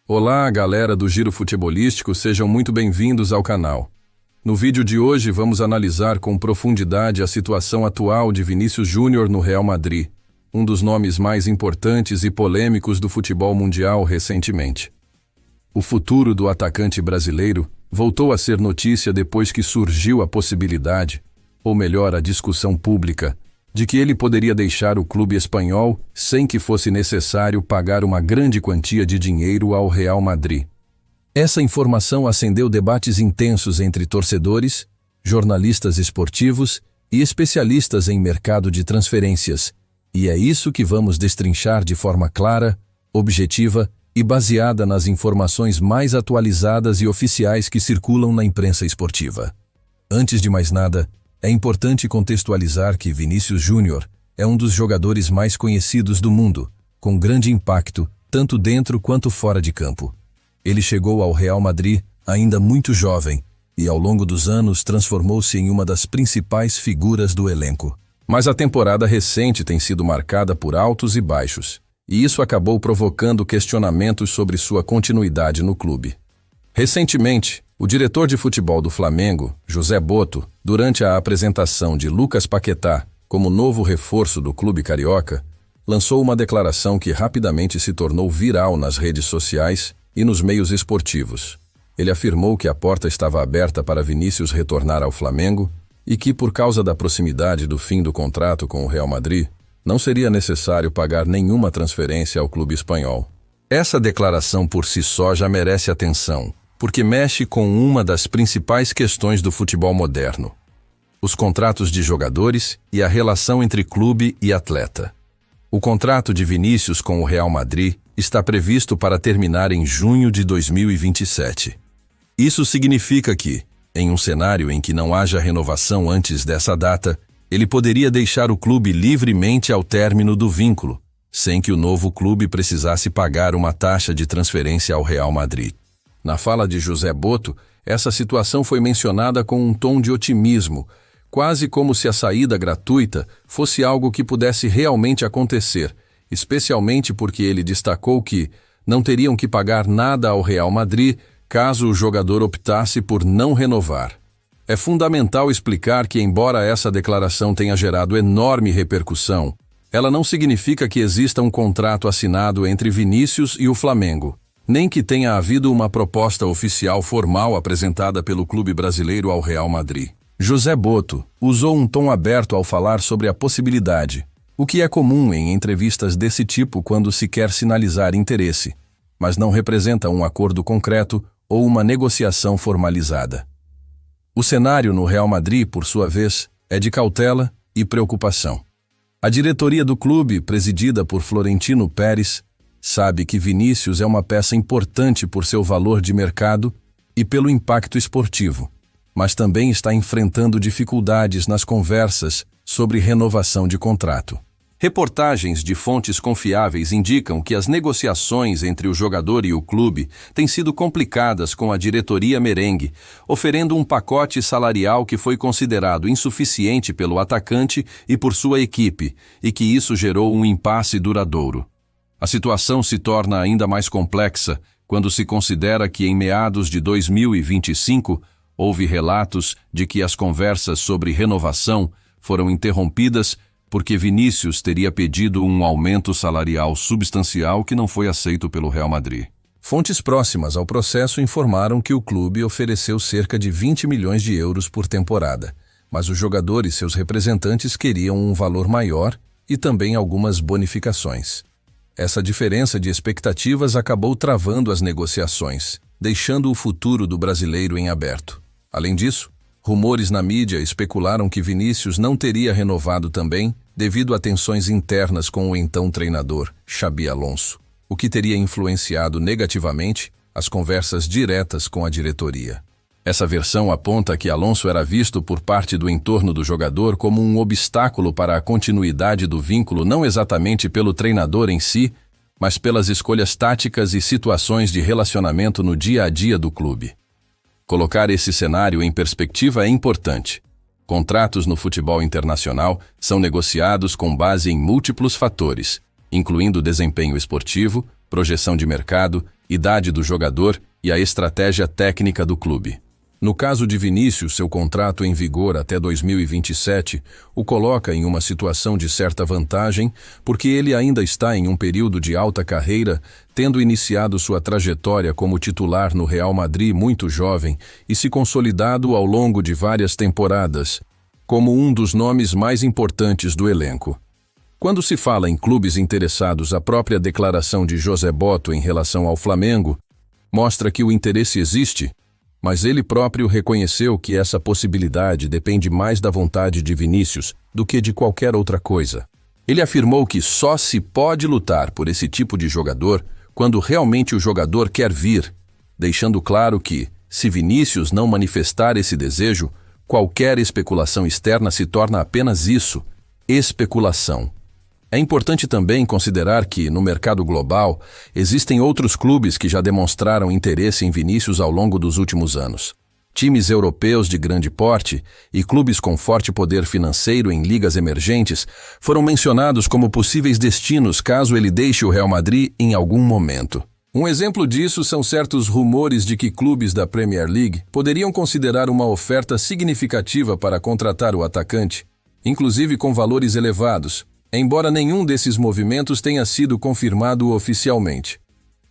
Olá, galera do Giro Futebolístico, sejam muito bem-vindos ao canal. No vídeo de hoje vamos analisar com profundidade a situação atual de Vinícius Júnior no Real Madrid, um dos nomes mais importantes e polêmicos do futebol mundial recentemente. O futuro do atacante brasileiro voltou a ser notícia depois que surgiu a possibilidade, ou melhor, a discussão pública, de que ele poderia deixar o clube espanhol sem que fosse necessário pagar uma grande quantia de dinheiro ao Real Madrid. Essa informação acendeu debates intensos entre torcedores, jornalistas esportivos e especialistas em mercado de transferências, e é isso que vamos destrinchar de forma clara, objetiva e baseada nas informações mais atualizadas e oficiais que circulam na imprensa esportiva. Antes de mais nada, é importante contextualizar que Vinícius Júnior é um dos jogadores mais conhecidos do mundo, com grande impacto tanto dentro quanto fora de campo. Ele chegou ao Real Madrid ainda muito jovem e ao longo dos anos transformou-se em uma das principais figuras do elenco. Mas a temporada recente tem sido marcada por altos e baixos, e isso acabou provocando questionamentos sobre sua continuidade no clube. Recentemente, o diretor de futebol do Flamengo, José Botto, durante a apresentação de Lucas Paquetá como novo reforço do clube carioca, lançou uma declaração que rapidamente se tornou viral nas redes sociais e nos meios esportivos. Ele afirmou que a porta estava aberta para Vinícius retornar ao Flamengo e que, por causa da proximidade do fim do contrato com o Real Madrid, não seria necessário pagar nenhuma transferência ao clube espanhol. Essa declaração por si só já merece atenção, porque mexe com uma das principais questões do futebol moderno: os contratos de jogadores e a relação entre clube e atleta. O contrato de Vinícius com o Real Madrid está previsto para terminar em junho de 2027. Isso significa que, em um cenário em que não haja renovação antes dessa data, ele poderia deixar o clube livremente ao término do vínculo, sem que o novo clube precisasse pagar uma taxa de transferência ao Real Madrid. Na fala de José Botto, essa situação foi mencionada com um tom de otimismo, quase como se a saída gratuita fosse algo que pudesse realmente acontecer, especialmente porque ele destacou que não teriam que pagar nada ao Real Madrid caso o jogador optasse por não renovar. É fundamental explicar que, embora essa declaração tenha gerado enorme repercussão, ela não significa que exista um contrato assinado entre Vinícius e o Flamengo, nem que tenha havido uma proposta oficial formal apresentada pelo clube brasileiro ao Real Madrid. José Botto usou um tom aberto ao falar sobre a possibilidade, o que é comum em entrevistas desse tipo quando se quer sinalizar interesse, mas não representa um acordo concreto ou uma negociação formalizada. O cenário no Real Madrid, por sua vez, é de cautela e preocupação. A diretoria do clube, presidida por Florentino Pérez, sabe que Vinícius é uma peça importante por seu valor de mercado e pelo impacto esportivo, mas também está enfrentando dificuldades nas conversas sobre renovação de contrato. Reportagens de fontes confiáveis indicam que as negociações entre o jogador e o clube têm sido complicadas com a diretoria merengue, oferecendo um pacote salarial que foi considerado insuficiente pelo atacante e por sua equipe, e que isso gerou um impasse duradouro. A situação se torna ainda mais complexa quando se considera que em meados de 2025 houve relatos de que as conversas sobre renovação foram interrompidas porque Vinícius teria pedido um aumento salarial substancial que não foi aceito pelo Real Madrid. Fontes próximas ao processo informaram que o clube ofereceu cerca de 20 milhões de euros por temporada, mas o jogador e seus representantes queriam um valor maior e também algumas bonificações. Essa diferença de expectativas acabou travando as negociações, deixando o futuro do brasileiro em aberto. Além disso, rumores na mídia especularam que Vinícius não teria renovado também devido a tensões internas com o então treinador, Xabi Alonso, o que teria influenciado negativamente as conversas diretas com a diretoria. Essa versão aponta que Alonso era visto por parte do entorno do jogador como um obstáculo para a continuidade do vínculo, não exatamente pelo treinador em si, mas pelas escolhas táticas e situações de relacionamento no dia a dia do clube. Colocar esse cenário em perspectiva é importante. Contratos no futebol internacional são negociados com base em múltiplos fatores, incluindo desempenho esportivo, projeção de mercado idade do jogador e a estratégia técnica do clube. No caso de Vinícius, seu contrato em vigor até 2027 o coloca em uma situação de certa vantagem, porque ele ainda está em um período de alta carreira, tendo iniciado sua trajetória como titular no Real Madrid muito jovem e se consolidado ao longo de várias temporadas, como um dos nomes mais importantes do elenco. Quando se fala em clubes interessados, a própria declaração de José Botto em relação ao Flamengo mostra que o interesse existe, mas ele próprio reconheceu que essa possibilidade depende mais da vontade de Vinícius do que de qualquer outra coisa. Ele afirmou que só se pode lutar por esse tipo de jogador quando realmente o jogador quer vir, deixando claro que, se Vinícius não manifestar esse desejo, qualquer especulação externa se torna apenas isso, especulação. É importante também considerar que, no mercado global, existem outros clubes que já demonstraram interesse em Vinícius ao longo dos últimos anos. Times europeus de grande porte e clubes com forte poder financeiro em ligas emergentes foram mencionados como possíveis destinos caso ele deixe o Real Madrid em algum momento. Um exemplo disso são certos rumores de que clubes da Premier League poderiam considerar uma oferta significativa para contratar o atacante, inclusive com valores elevados, embora nenhum desses movimentos tenha sido confirmado oficialmente.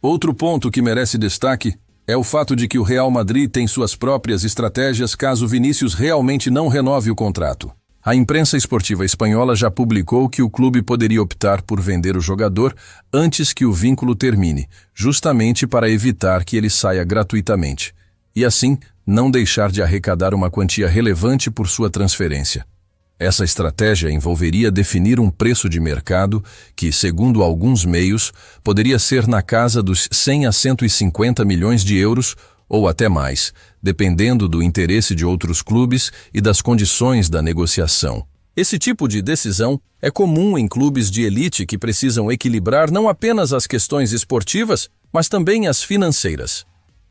Outro ponto que merece destaque é o fato de que o Real Madrid tem suas próprias estratégias caso Vinícius realmente não renove o contrato. A imprensa esportiva espanhola já publicou que o clube poderia optar por vender o jogador antes que o vínculo termine, justamente para evitar que ele saia gratuitamente, e assim não deixar de arrecadar uma quantia relevante por sua transferência. Essa estratégia envolveria definir um preço de mercado que, segundo alguns meios, poderia ser na casa dos 100 a 150 milhões de euros ou até mais, dependendo do interesse de outros clubes e das condições da negociação. Esse tipo de decisão é comum em clubes de elite que precisam equilibrar não apenas as questões esportivas, mas também as financeiras.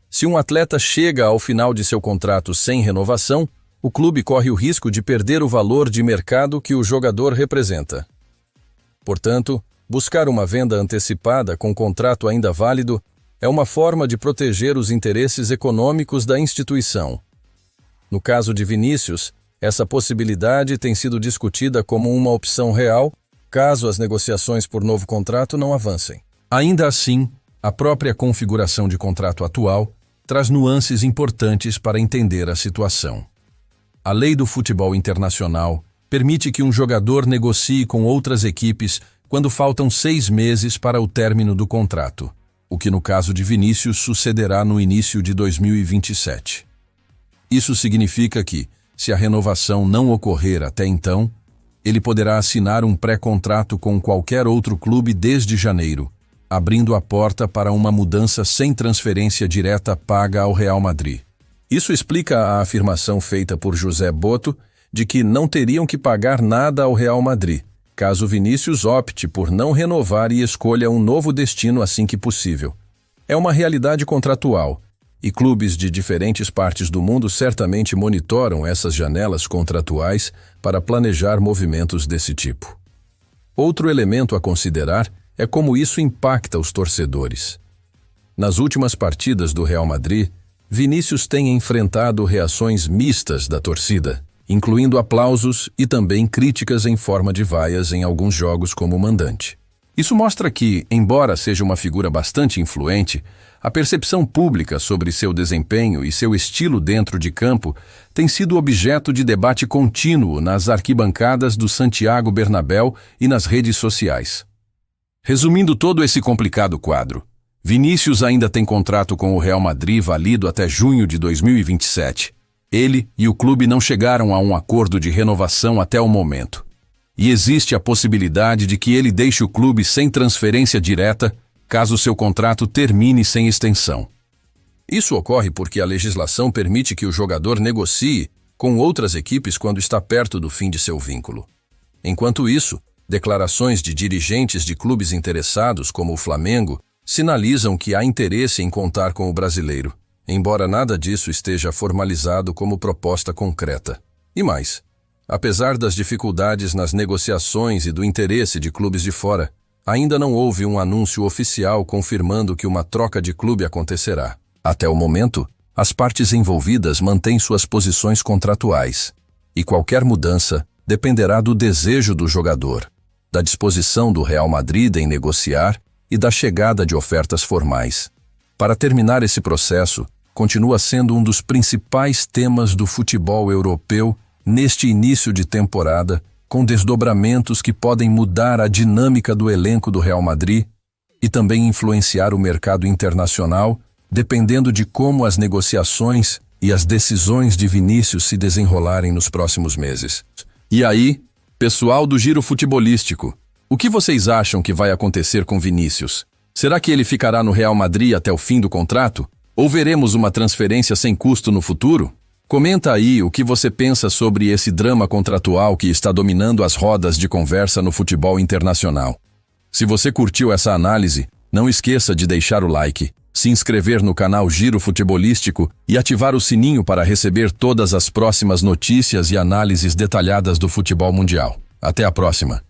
Se um atleta chega ao final de seu contrato sem renovação, o clube corre o risco de perder o valor de mercado que o jogador representa. Portanto, buscar uma venda antecipada com contrato ainda válido é uma forma de proteger os interesses econômicos da instituição. No caso de Vinícius, essa possibilidade tem sido discutida como uma opção real, caso as negociações por novo contrato não avancem. Ainda assim, a própria configuração de contrato atual traz nuances importantes para entender a situação. A lei do futebol internacional permite que um jogador negocie com outras equipes quando faltam 6 meses para o término do contrato, o que no caso de Vinícius sucederá no início de 2027. Isso significa que, se a renovação não ocorrer até então, ele poderá assinar um pré-contrato com qualquer outro clube desde janeiro, abrindo a porta para uma mudança sem transferência direta paga ao Real Madrid. Isso explica a afirmação feita por José Botto de que não teriam que pagar nada ao Real Madrid, caso Vinícius opte por não renovar e escolha um novo destino assim que possível. É uma realidade contratual, e clubes de diferentes partes do mundo certamente monitoram essas janelas contratuais para planejar movimentos desse tipo. Outro elemento a considerar é como isso impacta os torcedores. Nas últimas partidas do Real Madrid, Vinícius tem enfrentado reações mistas da torcida, incluindo aplausos e também críticas em forma de vaias em alguns jogos como mandante. Isso mostra que, embora seja uma figura bastante influente, a percepção pública sobre seu desempenho e seu estilo dentro de campo tem sido objeto de debate contínuo nas arquibancadas do Santiago Bernabéu e nas redes sociais. Resumindo todo esse complicado quadro, Vinícius ainda tem contrato com o Real Madrid válido até junho de 2027. Ele e o clube não chegaram a um acordo de renovação até o momento. E existe a possibilidade de que ele deixe o clube sem transferência direta, caso seu contrato termine sem extensão. Isso ocorre porque a legislação permite que o jogador negocie com outras equipes quando está perto do fim de seu vínculo. Enquanto isso, declarações de dirigentes de clubes interessados, como o Flamengo, sinalizam que há interesse em contar com o brasileiro, embora nada disso esteja formalizado como proposta concreta. E mais, apesar das dificuldades nas negociações e do interesse de clubes de fora, Ainda não houve um anúncio oficial confirmando que uma troca de clube acontecerá. Até o momento, as partes envolvidas mantêm suas posições contratuais, e qualquer mudança dependerá do desejo do jogador, da disposição do Real Madrid em negociar e da chegada de ofertas formais. Para terminar esse processo, continua sendo um dos principais temas do futebol europeu neste início de temporada, com desdobramentos que podem mudar a dinâmica do elenco do Real Madrid e também influenciar o mercado internacional, dependendo de como as negociações e as decisões de Vinícius se desenrolarem nos próximos meses. E aí, pessoal do Giro Futebolístico, o que vocês acham que vai acontecer com Vinícius? Será que ele ficará no Real Madrid até o fim do contrato? Ou veremos uma transferência sem custo no futuro? Comenta aí o que você pensa sobre esse drama contratual que está dominando as rodas de conversa no futebol internacional. Se você curtiu essa análise, não esqueça de deixar o like, se inscrever no canal Giro Futebolístico e ativar o sininho para receber todas as próximas notícias e análises detalhadas do futebol mundial. Até a próxima!